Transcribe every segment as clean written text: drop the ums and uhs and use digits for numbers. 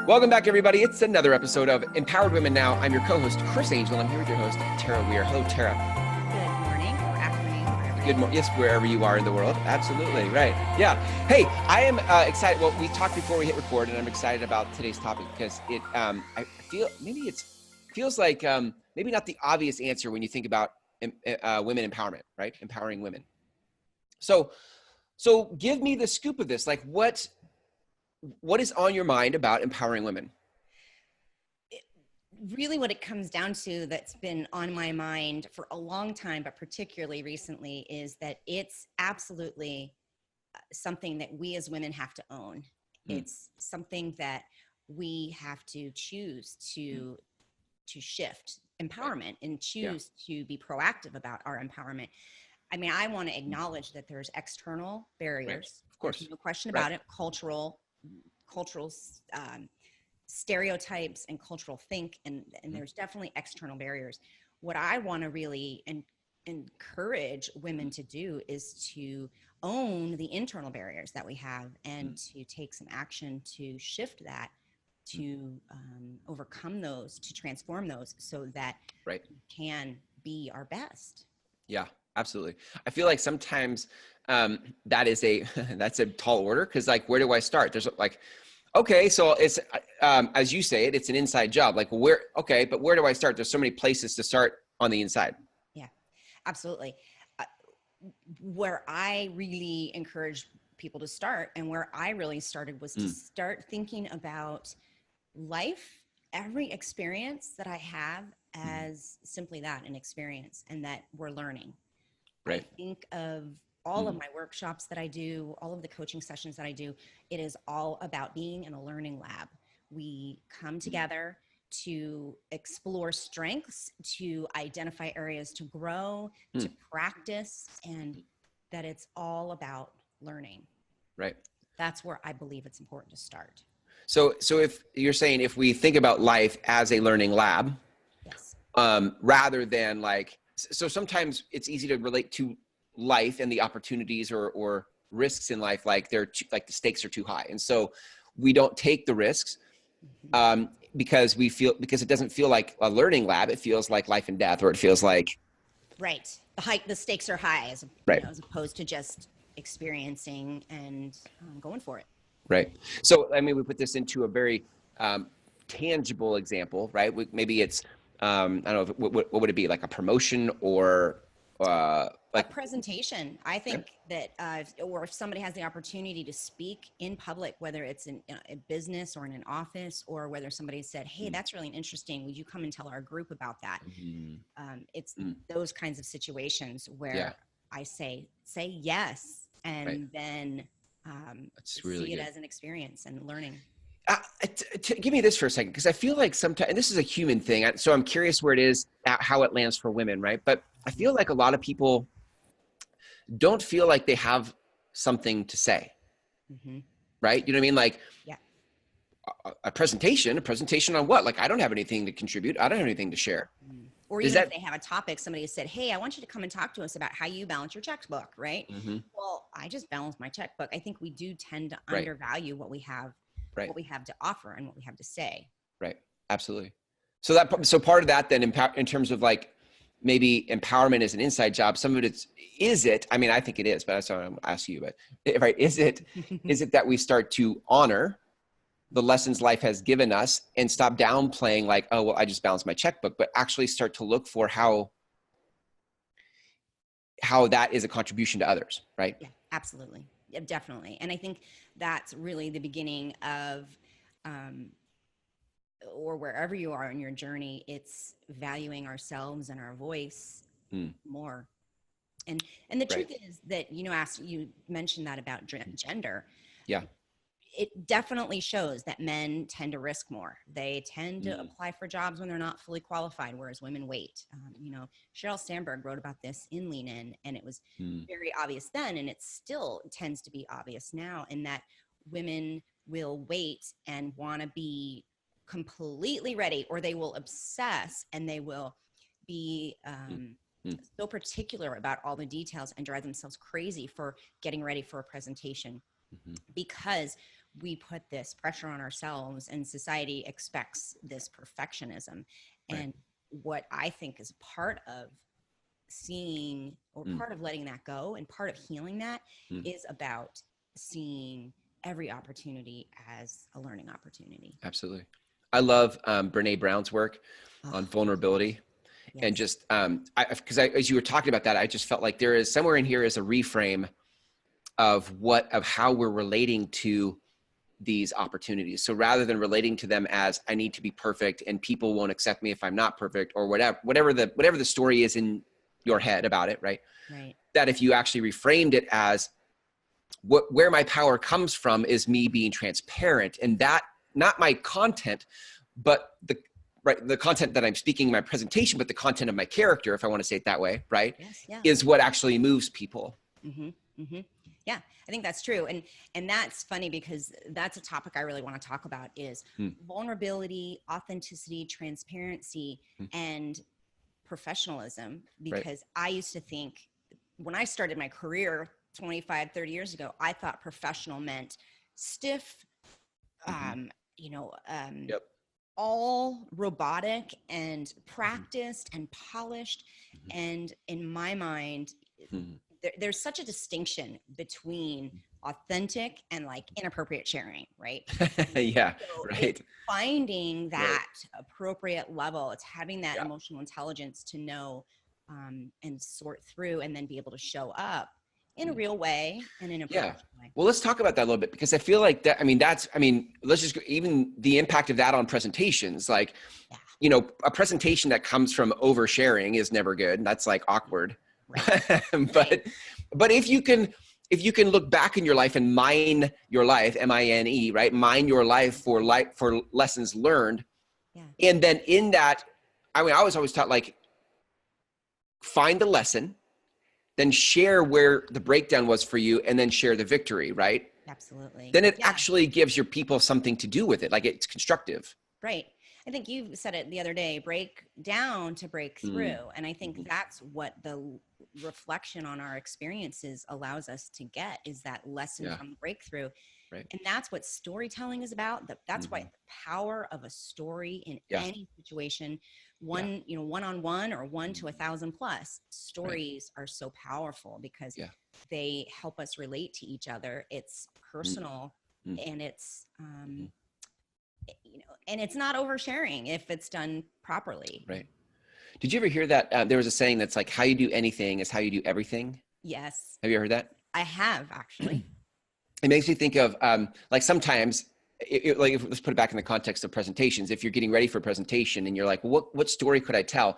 Welcome back, everybody. It's another episode of Empowered Women Now. I'm your co-host, Chris Angel. I'm here with your host, Tara Weir. Hello, Tara. Good morning or afternoon, wherever Good morning. Yes, wherever you are in the world. Absolutely. Right. Yeah. Hey, I am excited. Well, we talked before we hit record, and I'm excited about today's topic because I feel maybe feels like maybe not the obvious answer when you think about women empowerment, right? Empowering women. So give me the scoop of this. Like, what is on your mind about empowering women? Really what it comes down to that's been on my mind for a long time, but particularly recently, is that it's absolutely something that we as women have to own. It's something that we have to choose to shift empowerment and choose to be proactive about our empowerment. I mean, I want to acknowledge that there's external barriers. Right. Of course. There's no question about it. Cultural stereotypes and cultural think, and there's definitely external barriers. What I want to really encourage women to do is to own the internal barriers that we have and to take some action to shift that, to overcome those, to transform those so that we can be our best. Yeah, absolutely. I feel like sometimes that is that's a tall order, because like, where do I start? There's like, okay, so it's as you say it's an inside job. Like, but where do I start? There's so many places to start on the inside. Yeah, absolutely. Where I really encourage people to start, and where I really started, was to start thinking about life, every experience that I have, as simply that, an experience, and that we're learning. Right. I think of all of my workshops that I do, all of the coaching sessions that I do, it is all about being in a learning lab. We come together to explore strengths, to identify areas to grow, to practice, and that it's all about learning. Right. That's where I believe it's important to start. So if you're saying, if we think about life as a learning lab, yes, rather than like, so sometimes it's easy to relate to life and the opportunities or risks in life, like like the stakes are too high, and so we don't take the risks because it doesn't feel like a learning lab. It feels like life and death, or it feels like the stakes are high, as as opposed to just experiencing and going for it. Right. So I mean, we put this into a very tangible example, right? Maybe it's I don't know, what would it be, like a promotion or like a presentation. I think that, or if somebody has the opportunity to speak in public, whether it's in a business or in an office, or whether somebody said, hey, that's really interesting, would you come and tell our group about that? It's those kinds of situations where I say yes, and then see it as an experience and learning. Give me this for a second, because I feel like sometimes, and this is a human thing, so I'm curious where it is, how it lands for women, right? But I feel like a lot of people don't feel like they have something to say, right? You know what I mean? Like, a presentation on what? Like, I don't have anything to contribute. I don't have anything to share. Or even if they have a topic, somebody has said, hey, I want you to come and talk to us about how you balance your checkbook, right? Well, I just balance my checkbook. I think we do tend to undervalue what we have, what we have to offer and what we have to say. Right. Absolutely. So part of that then, in terms of like, maybe empowerment is an inside job. Some of it is it? I mean, I think it is, but that's what I'm asking you. But right, is it that we start to honor the lessons life has given us and stop downplaying like, oh, well, I just balance my checkbook, but actually start to look for how that is a contribution to others, right? Yeah, absolutely. Yeah, definitely. And I think that's really the beginning of, or wherever you are in your journey, it's valuing ourselves and our voice more. And the truth is that, you mentioned that about gender. Yeah. It definitely shows that men tend to risk more. They tend to apply for jobs when they're not fully qualified, whereas women wait. Sheryl Sandberg wrote about this in Lean In, and it was very obvious then, and it still tends to be obvious now, in that women will wait and want to be completely ready, or they will obsess and they will be Mm. so particular about all the details and drive themselves crazy for getting ready for a presentation Mhm. because we put this pressure on ourselves and society expects this perfectionism. Right. And what I think is part of seeing or Mm. part of letting that go and part of healing that Mm. is about seeing every opportunity as a learning opportunity. Absolutely. I love Brene Brown's work on Oh, vulnerability. And yes. just because as you were talking about that, I just felt like there is somewhere in here is a reframe of how we're relating to these opportunities. So rather than relating to them as I need to be perfect and people won't accept me if I'm not perfect, or whatever the story is in your head about it, right? Right. That if you actually reframed it as where my power comes from is me being transparent, and that not my content, but the content that I'm speaking in my presentation, but the content of my character, if I want to say it that way, right, Yes. Yeah. is what actually moves people. Mm-hmm. Mm-hmm. Yeah, I think that's true. And that's funny because that's a topic I really want to talk about is Hmm. vulnerability, authenticity, transparency, Hmm. and professionalism. Right. Because I used to think when I started my career 25, 30 years ago, I thought professional meant stiff, Mm-hmm. you know, Yep. all robotic and Mm-hmm. practiced and polished. And in my mind, Mm-hmm. there's such a distinction between authentic and like inappropriate sharing, right? Yeah. So Right. it's finding Right. that appropriate level. It's having that Yeah. emotional intelligence to know and sort through and then be able to show up in a Mm. real way and in a Yeah. professional way. Well, let's talk about that a little bit because I feel like that. Let's just even the impact of that on presentations. Like, Yeah. A presentation that comes from oversharing is never good. That's like awkward. Right. but Right. but if you can look back in your life and mine your life, MINE, right? Mine your life for lessons learned. Yeah. And then in that, I was always taught like find the lesson, then share where the breakdown was for you, and then share the victory, right? Absolutely. Then it Yeah. actually gives your people something to do with it. Like it's constructive. Right. I think you said it the other day, break down to break Mm. through. And I think that's what the reflection on our experiences allows us to get is that lesson Yeah. from the breakthrough. Right. And that's what storytelling is about. That's why Mhm. the power of a story in Yeah. any situation, Yeah. one-on-one or one to 1,000 plus, Right. stories are so powerful because Yeah. they help us relate to each other. It's Mm. personal Mm. and it's Mhm. and it's not oversharing if it's done properly. Right. Did you ever hear that? There was a saying that's like, how you do anything is how you do everything. Yes, Have you ever heard that? I have actually. It makes me think of like sometimes, let's put it back in the context of presentations. If you're getting ready for a presentation and you're like, well, what story could I tell?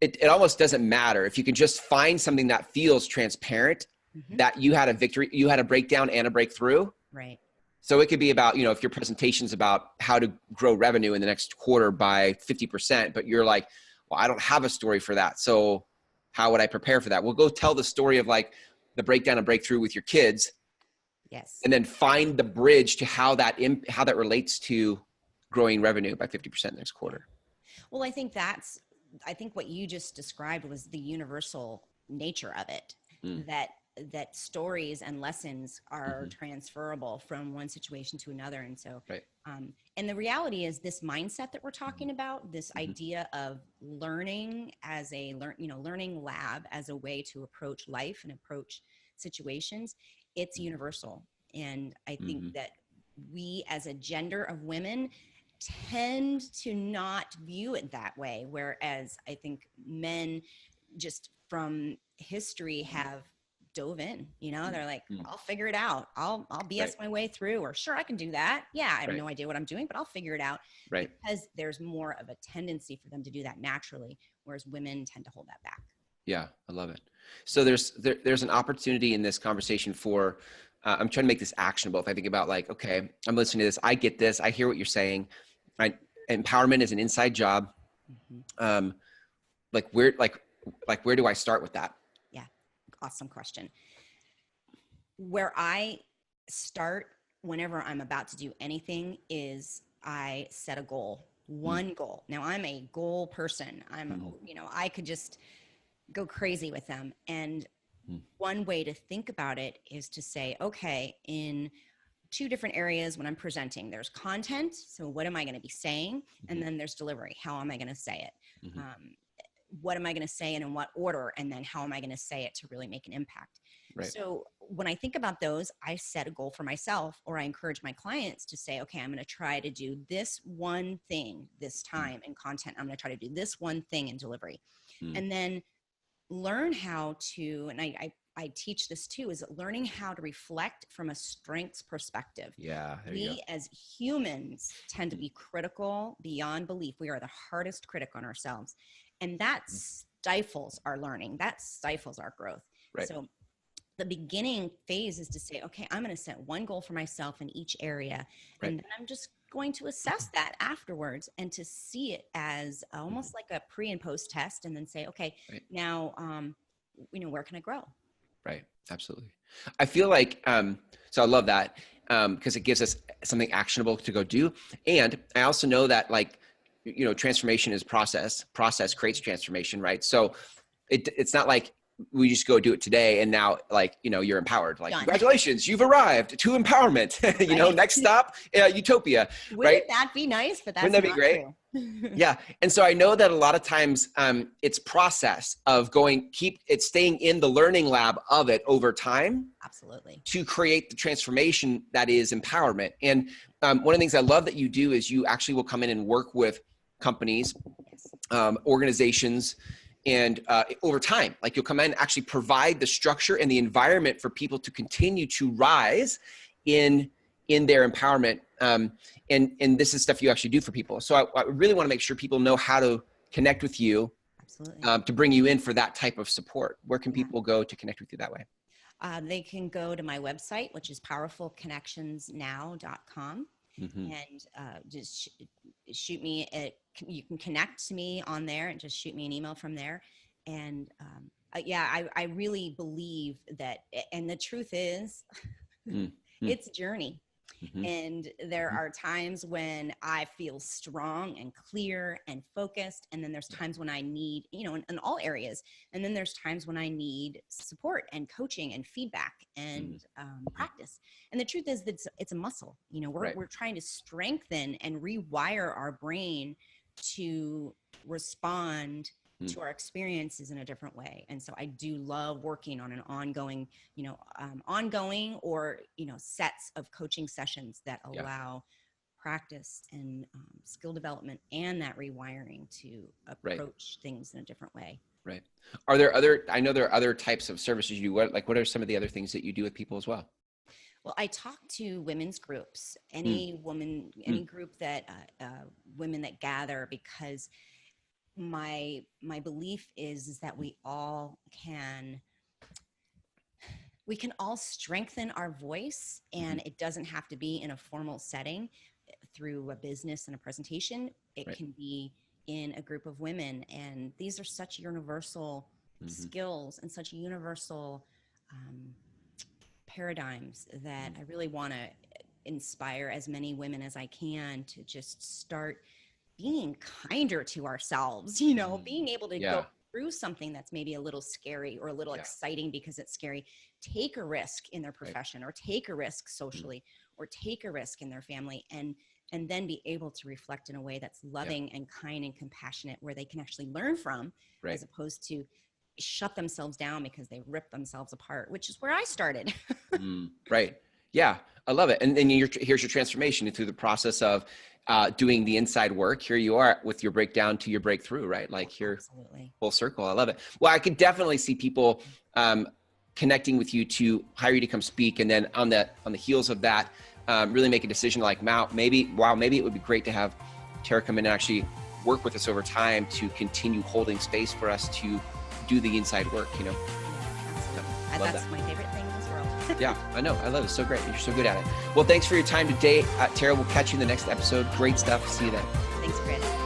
It almost doesn't matter. If you can just find something that feels transparent, Mhm. that you had a victory, you had a breakdown and a breakthrough. Right. So it could be about, if your presentation's about how to grow revenue in the next quarter by 50%, but you're like, well, I don't have a story for that. So how would I prepare for that? Well, go tell the story of like the breakdown and breakthrough with your kids, Yes. and then find the bridge to how that relates to growing revenue by 50% next Yeah. quarter. Well, I think what you just described was the universal nature of it, Mm. that stories and lessons are Mhm. transferable from one situation to another. And so, Right. and the reality is this mindset that we're talking about, this Mhm. idea of learning as a learning lab as a way to approach life and approach situations, it's universal. And I think Mhm. that we as a gender of women tend to not view it that way, whereas I think men just from history have dove in. They're like, Mm. I'll figure it out, I'll BS Right. my way through, or sure, I can do that, yeah, I have Right. no idea what I'm doing, but I'll figure it out. Right. Because there's more of a tendency for them to do that naturally, whereas women tend to hold that back. Yeah, I love it. So there's an opportunity in this conversation for, I'm trying to make this actionable. If I think about like, okay, I'm listening to this, I get this, I hear what you're saying. Right? Empowerment is an inside job. Mm-hmm. Um, where do I start with that? Yeah, awesome question. Where I start whenever I'm about to do anything is I set a goal, Mm. one goal. Now I'm a goal person. Mm. I could just go crazy with them. And Mm. one way to think about it is to say, okay, in two different areas when I'm presenting, there's content. So what am I going to be saying? And then there's delivery. How am I going to say it? Mhm. What am I going to say and in what order? And then how am I going to say it to really make an impact? Right. So when I think about those, I set a goal for myself, or I encourage my clients to say, okay, I'm going to try to do this one thing this time in content. I'm going to try to do this one thing in delivery. Mm. And then learn how to, and I teach this too, is learning how to reflect from a strengths perspective. Yeah, there you go. We as humans tend to be critical beyond belief. We are the hardest critic on ourselves. And that stifles our learning. That stifles our growth. Right. So the beginning phase is to say, okay, I'm going to set one goal for myself in each area. Right. And then I'm just going to assess that afterwards and to see it as almost like a pre and post test, and then say, okay, Right. now, where can I grow? Right. Absolutely. I feel like, so I love that, because it gives us something actionable to go do. And I also know that, like, transformation is process creates transformation. Right. So it's not like we just go do it today and now, like, you're empowered, like, Done. Congratulations, you've arrived to empowerment. Right. Next stop, utopia. Wouldn't right. that be nice? But that's Wouldn't that be not great? true. Yeah. And so I know that a lot of times it's process of staying in the learning lab of it over time. Absolutely. To create the transformation that is empowerment. And one of the things I love that you do is you actually will come in and work with companies, Yes. Organizations, and over time, like, you'll come in and actually provide the structure and the environment for people to continue to rise in their empowerment. And this is stuff you actually do for people. So I really want to make sure people know how to connect with you. Absolutely. To bring you in for that type of support. Where can people go to connect with you that way? They can go to my website, which is powerfulconnectionsnow.com. Mm-hmm. And just shoot me you can connect to me on there and just shoot me an email from there. And I really believe that, and the truth is, it's a journey. Mm-hmm. And there are times when I feel strong and clear and focused. And then there's times when I need, in all areas. And then there's times when I need support and coaching and feedback and practice. And the truth is that it's a muscle. We're trying to strengthen and rewire our brain to respond to our experiences in a different way. And so I do love working on an ongoing or sets of coaching sessions that allow practice and skill development and that rewiring to approach things in a different way. Right. I know there are other types of services you do. What are some of the other things that you do with people as well? Well, I talk to women's groups, any group that women that gather, because my belief is that we can all strengthen our voice, and it doesn't have to be in a formal setting through a business and a presentation. It can be in a group of women, and these are such universal skills and such universal paradigms that I really want to inspire as many women as I can to just start being kinder to ourselves, being able to go through something that's maybe a little scary or a little exciting because it's scary, take a risk in their profession or take a risk socially or take a risk in their family, and then be able to reflect in a way that's loving and kind and compassionate, where they can actually learn from, as opposed to shut themselves down because they rip themselves apart, which is where I started. Right. Yeah. I love it. And then here's your transformation through the process of doing the inside work. Here you are with your breakdown to your breakthrough, right? Like, here, Absolutely. Full circle. I love it. Well, I could definitely see people connecting with you to hire you to come speak. And then on the heels of that, really make a decision like, maybe it would be great to have Tara come in and actually work with us over time to continue holding space for us to do the inside work, Yeah, absolutely. That's my favorite thing in this world. Yeah, I know. I love it. It's so great. You're so good at it. Well, thanks for your time today, Tara. We'll catch you in the next episode. Great stuff. See you then. Thanks, Chris.